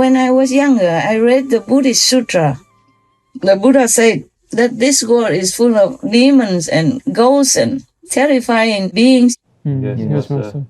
When I was younger, I read the Buddhist Sutra. The Buddha said that this world is full of demons and ghosts and terrifying beings. Yes, Master.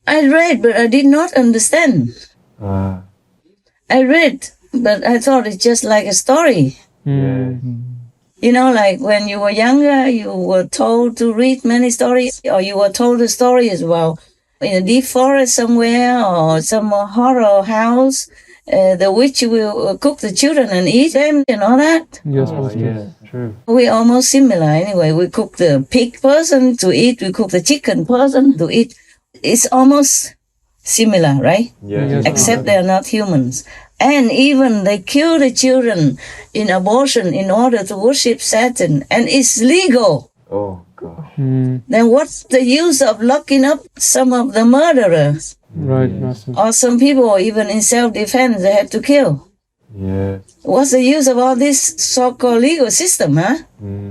I read, but I did not understand. I read, but I thought it's just like a story. You know, like when you were younger, you were told to read many stories, or you were told a story as well. In a deep forest somewhere, or some horror house, the witch will cook the children and eat them and all that. Yes, Master. Yes, true. We're almost similar anyway. We cook the pig person to eat, we cook the chicken person to eat. It's almost similar, right? Yes. Except they are not humans. And even they kill the children in abortion in order to worship Satan, and it's legal. Oh, gosh. Then what's the use of locking up some of the murderers? Right, Master. Or some people, even in self-defense, they have to kill. Yes. What's the use of all this so-called legal system, huh?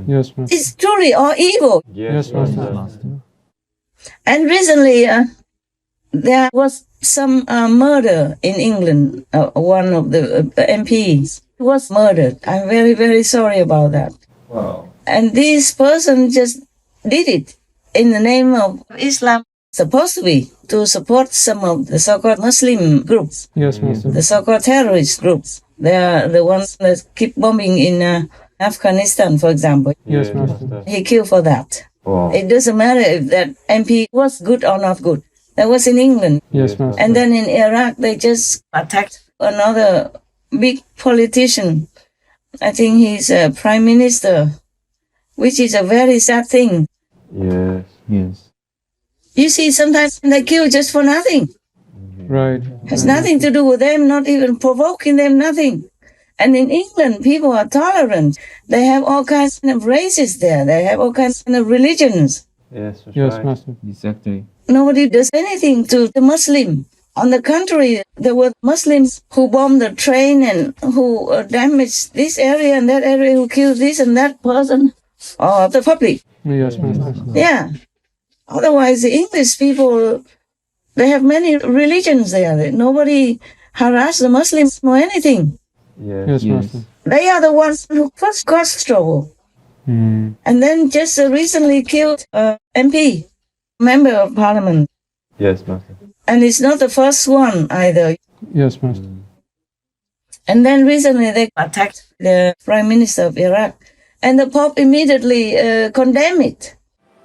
Yes, Master. It's truly all evil. Yes, Master. And recently, there was some murder in England. One of the MPs was murdered. I'm very, very sorry about that. Wow. And this person just did it in the name of Islam. Supposed to be to support some of the so-called Muslim groups, Yes, Master. the so-called terrorist groups. They are the ones that keep bombing in Afghanistan, for example. Yes, Master. He killed for that. Wow. It doesn't matter if that MP was good or not good. That was in England. Yes, Master. And then in Iraq, they just attacked another big politician. I think he's a prime minister, which is a very sad thing. Yes. You see, sometimes they kill just for nothing. Right. Has nothing to do with them, not even provoking them, nothing. And in England, people are tolerant. They have all kinds of races there. They have all kinds of religions. Yes, that's Yes, right. Master. Exactly. Nobody does anything to the Muslim. On the contrary, there were Muslims who bombed the train and who damaged this area and that area, who killed this and that person, or the public. Yes, Master. Yeah. Otherwise, the English people, they have many religions there. Nobody harass the Muslims or anything. Yes, Yes. Master. They are the ones who first caused trouble. And then just recently killed MP, member of parliament. Yes, Master. And it's not the first one either. Yes, Master. And then recently they attacked the prime minister of Iraq. And the Pope immediately condemned it.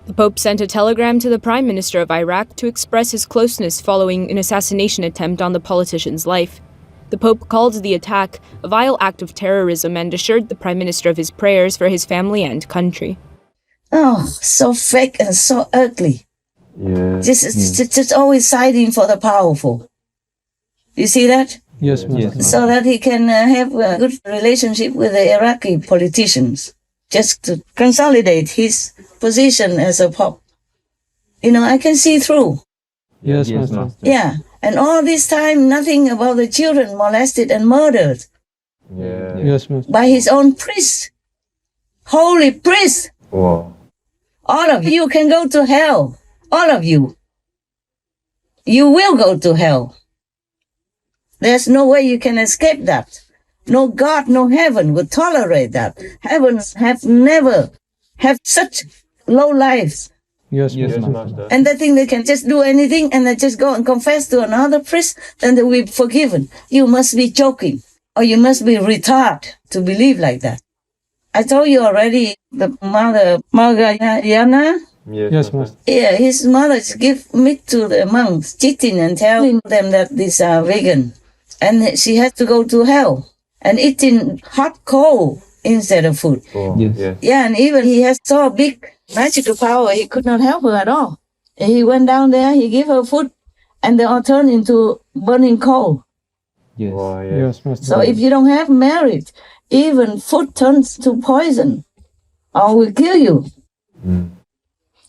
The Pope sent a telegram to the Prime Minister of Iraq to express his closeness following an assassination attempt on the politician's life. The Pope called the attack a vile act of terrorism and assured the Prime Minister of his prayers for his family and country. Oh, so fake and so ugly. Yes. Just always siding for the powerful. You see that? Yes, Master. So that he can have a good relationship with the Iraqi politicians. Just to consolidate his position as a Pope. You know, I can see through. Yes, Yes, Master. Master. Yeah. And all this time, nothing about the children molested and murdered Yeah. Yes, Master. by his own priest. Holy priest. Wow. All of you can go to hell. All of you. You will go to hell. There's no way you can escape that. No God, no heaven would tolerate that. Heavens have never have such low lives. Yes, Yes, Master. Master. And they think they can just do anything and they just go and confess to another priest, then they will be forgiven. You must be joking or you must be retarded to believe like that. I told you already, the mother, Margayana, Yes, Master. yeah, his mother give meat to the monks, cheating and telling them that these are vegan. And she had to go to hell and eating hot coal instead of food. Wow. Yes. Yeah, and even he has so big magical power, he could not help her at all. He went down there, he gave her food, and they all turned into burning coal. Yes. Wow, yes. Yes, Master. So if you don't have merit, even food turns to poison or will kill you.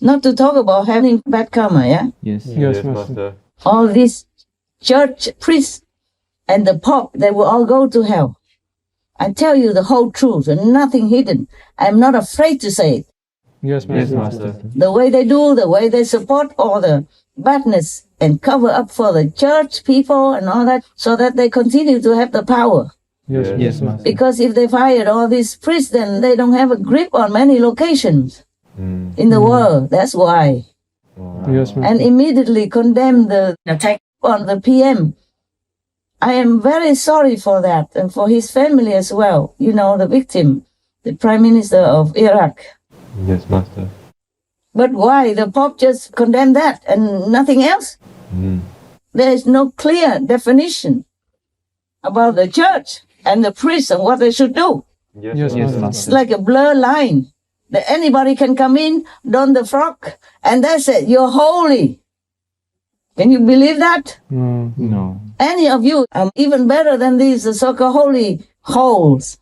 Not to talk about having bad karma, yeah? Yes. Yes, Master. All these church priests and the Pope, they will all go to hell. I tell you the whole truth and nothing hidden. I'm not afraid to say it. Yes, Yes, Master. Master. The way they do, the way they support all the badness and cover up for the church people and all that, so that they continue to have the power. Yes, Master. Because if they fired all these priests, then they don't have a grip on many locations in the world. That's why. Yes, Master. And immediately condemn the attack on the PM. I am very sorry for that, and for his family as well. You know, the victim, the Prime Minister of Iraq. Yes, Master. But why? The Pope just condemned that and nothing else? There is no clear definition about the church and the priests and what they should do. Yes, Master. It's like a blur line that anybody can come in, don the frock, and that's it. You're holy. Can you believe that? No. Any of you are even better than these so-called holy holes.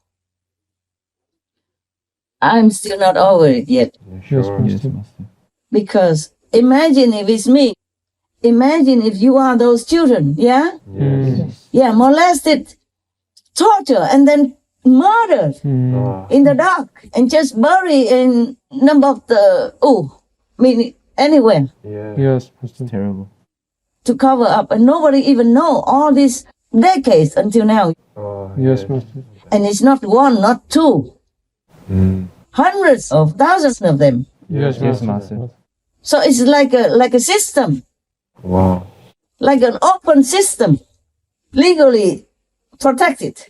I'm still not over it yet. Yes, Sure. Master. Because imagine if it's me. Imagine if you are those children, yeah? Yes. Yeah, molested, torture, and then murdered in the dark and just buried in anywhere Yes, Master. Terrible. to cover up. And nobody even know all these decades until now. Yes, Master. And it's not one, not two. Hundreds of thousands of them. Yes, Master. So it's like a system, Wow. like an open system, legally protected,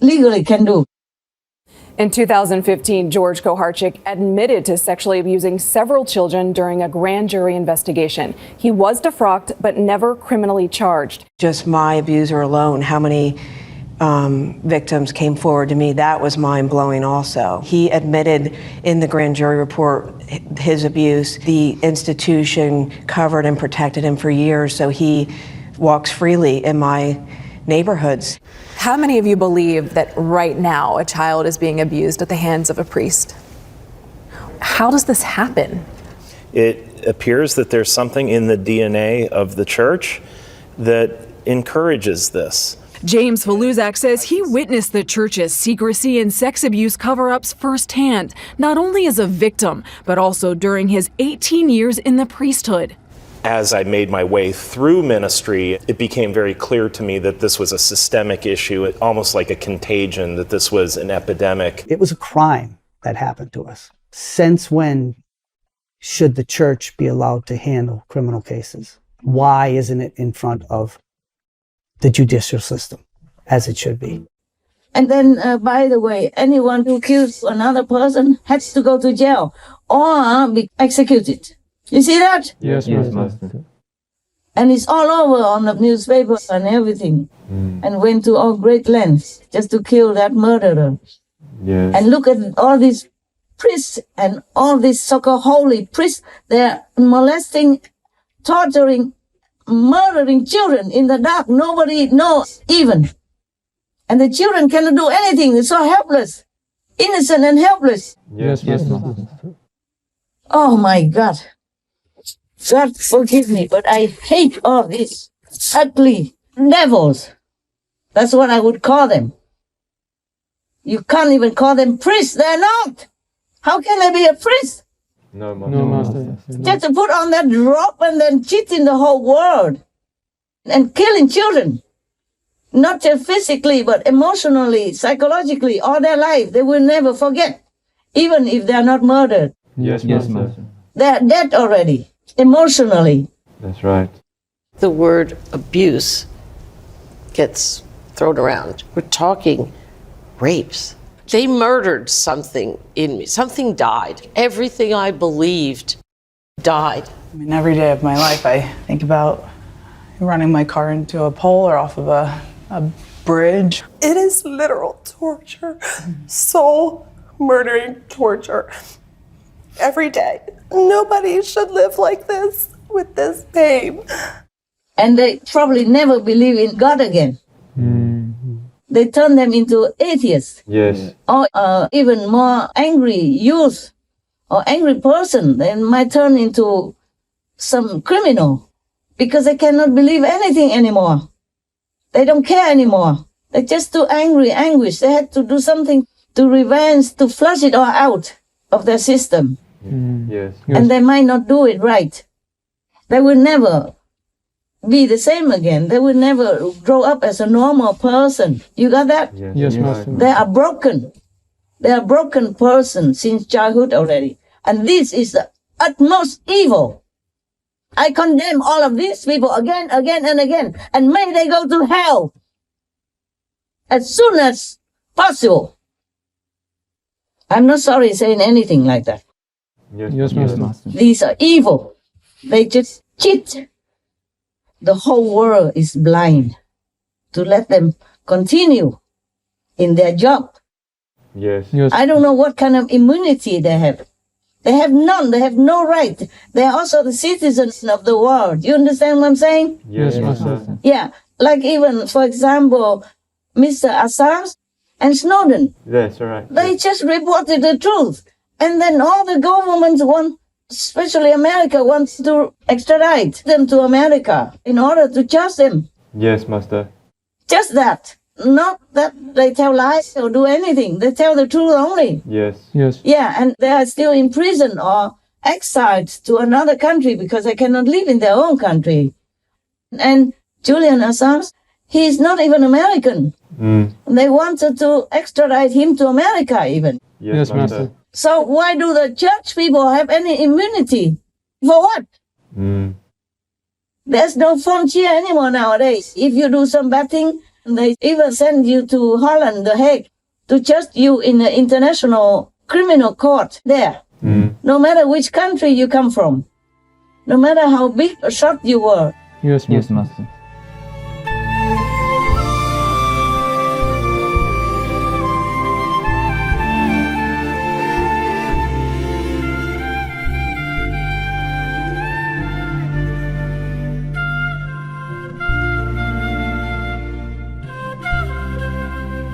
legally can do. In 2015, George Koharchik admitted to sexually abusing several children during a grand jury investigation. He was defrocked, but never criminally charged. Just my abuser alone, how many victims came forward to me, that was mind-blowing also. He admitted in the grand jury report his abuse. The institution covered and protected him for years, so he walks freely in my neighborhoods. How many of you believe that right now a child is being abused at the hands of a priest? How does this happen? It appears that there's something in the DNA of the church that encourages this. James Faluzak says he witnessed the church's secrecy and sex abuse cover-ups firsthand, not only as a victim, but also during his 18 years in the priesthood. As I made my way through ministry, it became very clear to me that this was a systemic issue, almost like a contagion, that this was an epidemic. It was a crime that happened to us. Since when should the church be allowed to handle criminal cases? Why isn't it in front of the judicial system, as it should be? And then, by the way, anyone who kills another person has to go to jail or be executed. You see that? Yes, Master. And it's all over on the newspaper and everything. And went to all great lengths just to kill that murderer. Yes. And look at all these priests and all these so-called holy priests. They're molesting, torturing, murdering children in the dark. Nobody knows even. And the children cannot do anything. They're so helpless, innocent and helpless. Yes, Master. Oh my God. God forgive me, but I hate all these ugly devils. That's what I would call them. You can't even call them priests. They're not. How can they be a priest? No, Master. No, Master. Just to put on that robe and then cheating the whole world and killing children. Not just physically, but emotionally, psychologically, all their life. They will never forget, even if they are not murdered. Yes, Master. They are dead already, emotionally. That's right. The word abuse gets thrown around. We're talking rapes. They murdered something in me. Something died. Everything I believed died. I mean, every day of my life, I think about running my car into a pole or off of a bridge. It is literal torture, soul murdering torture. Every day. Nobody should live like this, with this pain. And they probably never believe in God again. They turn them into atheists. Yes. Or even more angry youth or angry person. They might turn into some criminal because they cannot believe anything anymore. They don't care anymore. They're just too angry, anguish. They had to do something to revenge, to flush it all out of their system. Yes. And they might not do it right. They will never be the same again. They will never grow up as a normal person. You got that? Yes, Master. They are broken. They are broken person since childhood already. And this is the utmost evil. I condemn all of these people again, and again. And may they go to hell as soon as possible. I'm not sorry saying anything like that. Yes, Master. These are evil. They just cheat. The whole world is blind to let them continue in their job. Yes. I don't know what kind of immunity they have. They have none. They have no right. They are also the citizens of the world. You understand what I'm saying? Yes, Master. Yeah. Like even, for example, Mr. Assange and Snowden. That's right. They just reported the truth. And then all the governments want, especially America, wants to extradite them to America in order to judge them. Yes, Master. Just that. Not that they tell lies or do anything. They tell the truth only. Yes. Yeah, and they are still in prison or exiled to another country because they cannot live in their own country. And Julian Assange, he is not even American. They wanted to extradite him to America even. Yes, Master. So why do the church people have any immunity? For what? There's no frontier anymore nowadays. If you do some bad thing, they even send you to Holland, The Hague, to judge you in the international criminal court there. No matter which country you come from. No matter how big or short you were. Yes, Master.